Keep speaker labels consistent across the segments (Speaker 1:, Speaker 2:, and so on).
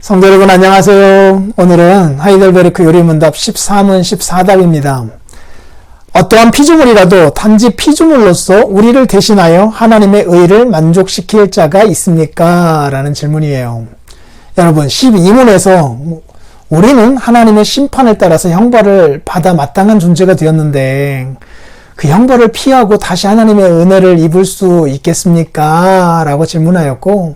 Speaker 1: 성도 여러분 안녕하세요. 오늘은 하이델베르크 요리문답 13문 14답입니다. 어떠한 피조물이라도 단지 피조물로서 우리를 대신하여 하나님의 의를 만족시킬 자가 있습니까? 라는 질문이에요. 여러분 12문에서 우리는 하나님의 심판을 따라서 형벌을 받아 마땅한 존재가 되었는데 그 형벌을 피하고 다시 하나님의 은혜를 입을 수 있겠습니까? 라고 질문하였고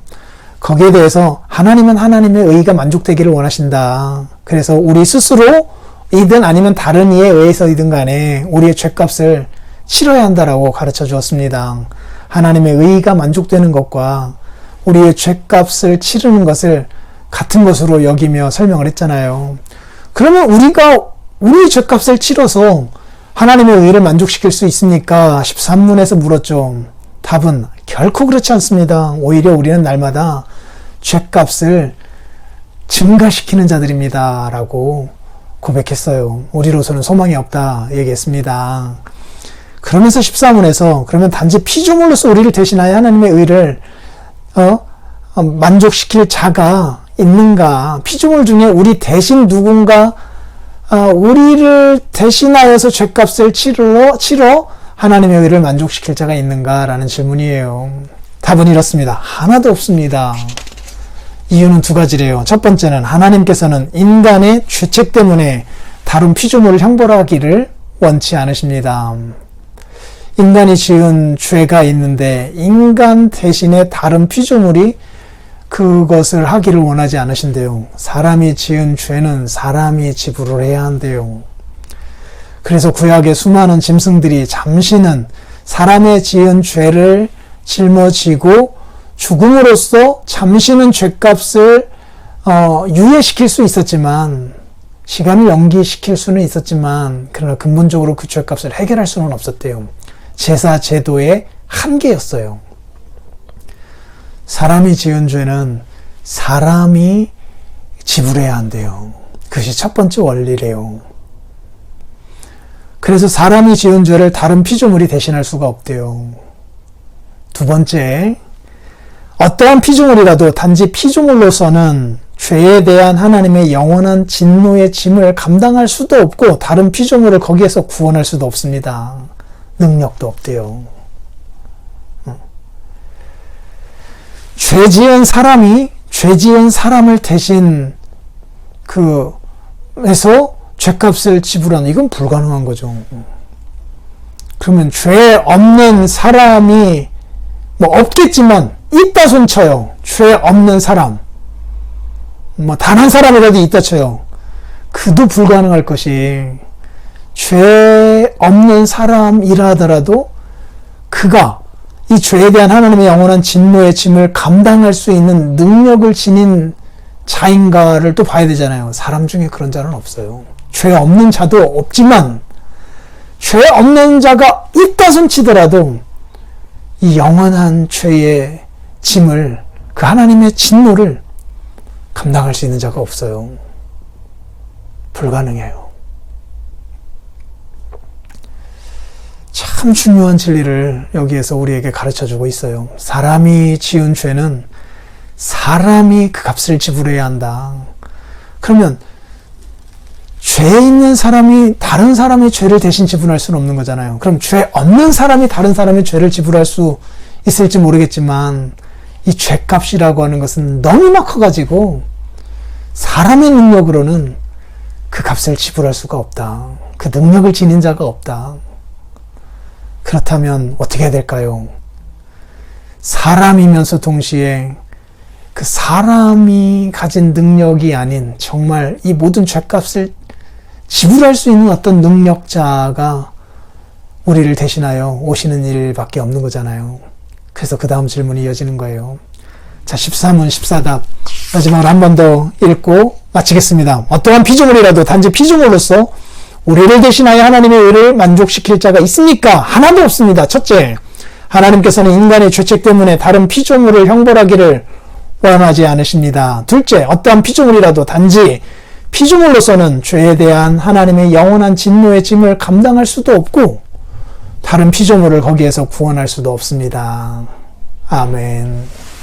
Speaker 1: 거기에 대해서 하나님은 하나님의 의가 만족되기를 원하신다. 그래서 우리 스스로이든 아니면 다른 이에 의해서이든 간에 우리의 죄값을 치러야 한다라고 가르쳐 주었습니다. 하나님의 의가 만족되는 것과 우리의 죄값을 치르는 것을 같은 것으로 여기며 설명을 했잖아요. 그러면 우리가 우리의 죄값을 치러서 하나님의 의를 만족시킬 수 있습니까? 13문에서 물었죠. 답은 결코 그렇지 않습니다. 오히려 우리는 날마다 죄값을 증가시키는 자들입니다. 라고 고백했어요. 우리로서는 소망이 없다 얘기했습니다. 그러면서 14문에서 그러면 단지 피조물로서 우리를 대신하여 하나님의 의를 만족시킬 자가 있는가? 피조물 중에 우리 대신 누군가 우리를 대신하여서 죄값을 치러 하나님의 의를 만족시킬 자가 있는가라는 질문이에요. 답은 이렇습니다. 하나도 없습니다. 이유는 두 가지래요. 첫 번째는 하나님께서는 인간의 죄책 때문에 다른 피조물을 형벌하기를 원치 않으십니다. 인간이 지은 죄가 있는데 인간 대신에 다른 피조물이 그것을 하기를 원하지 않으신대요. 사람이 지은 죄는 사람이 지불을 해야 한대요. 그래서 구약의 수많은 짐승들이 잠시는 사람의 지은 죄를 짊어지고 죽음으로써 잠시는 죄값을 유예시킬 수 있었지만 시간을 연기시킬 수는 있었지만 그러나 근본적으로 그 죄값을 해결할 수는 없었대요. 제사 제도의 한계였어요. 사람이 지은 죄는 사람이 지불해야 한대요. 그것이 첫 번째 원리래요. 그래서 사람이 지은 죄를 다른 피조물이 대신할 수가 없대요. 두 번째, 어떠한 피조물이라도 단지 피조물로서는 죄에 대한 하나님의 영원한 진노의 짐을 감당할 수도 없고 다른 피조물을 거기에서 구원할 수도 없습니다. 능력도 없대요. 죄 지은 사람을 대신 해서 죄값을 지불하는 이건 불가능한 거죠. 그러면 죄 없는 사람이 없겠지만 있다 손쳐요. 죄 없는 사람 단 한 사람이라도 있다 쳐요. 그도 불가능할 것이 죄 없는 사람이라 하더라도 그가 이 죄에 대한 하나님의 영원한 진노의 짐을 감당할 수 있는 능력을 지닌 자인가를 또 봐야 되잖아요. 사람 중에 그런 자는 없어요. 죄 없는 자도 없지만 죄 없는 자가 있다 손치더라도 이 영원한 죄의 짐을 그 하나님의 진노를 감당할 수 있는 자가 없어요. 불가능해요. 참 중요한 진리를 여기에서 우리에게 가르쳐주고 있어요. 사람이 지은 죄는 사람이 그 값을 지불해야 한다. 그러면 죄 있는 사람이 다른 사람의 죄를 대신 지불할 수는 없는 거잖아요. 그럼 죄 없는 사람이 다른 사람의 죄를 지불할 수 있을지 모르겠지만 이 죄값이라고 하는 것은 너무나 커가지고 사람의 능력으로는 그 값을 지불할 수가 없다. 그 능력을 지닌 자가 없다. 그렇다면 어떻게 해야 될까요? 사람이면서 동시에 그 사람이 가진 능력이 아닌 정말 이 모든 죄값을 지불할 수 있는 어떤 능력자가 우리를 대신하여 오시는 일밖에 없는 거잖아요. 그래서 그 다음 질문이 이어지는 거예요. 자, 13문 14답 마지막으로 한 번 더 읽고 마치겠습니다. 어떠한 피조물이라도 단지 피조물로서 우리를 대신하여 하나님의 의를 만족시킬 자가 있습니까? 하나도 없습니다. 첫째, 하나님께서는 인간의 죄책 때문에 다른 피조물을 형벌하기를 원하지 않으십니다. 둘째, 어떠한 피조물이라도 단지 피조물로서는 죄에 대한 하나님의 영원한 진노의 짐을 감당할 수도 없고 다른 피조물을 거기에서 구원할 수도 없습니다. 아멘.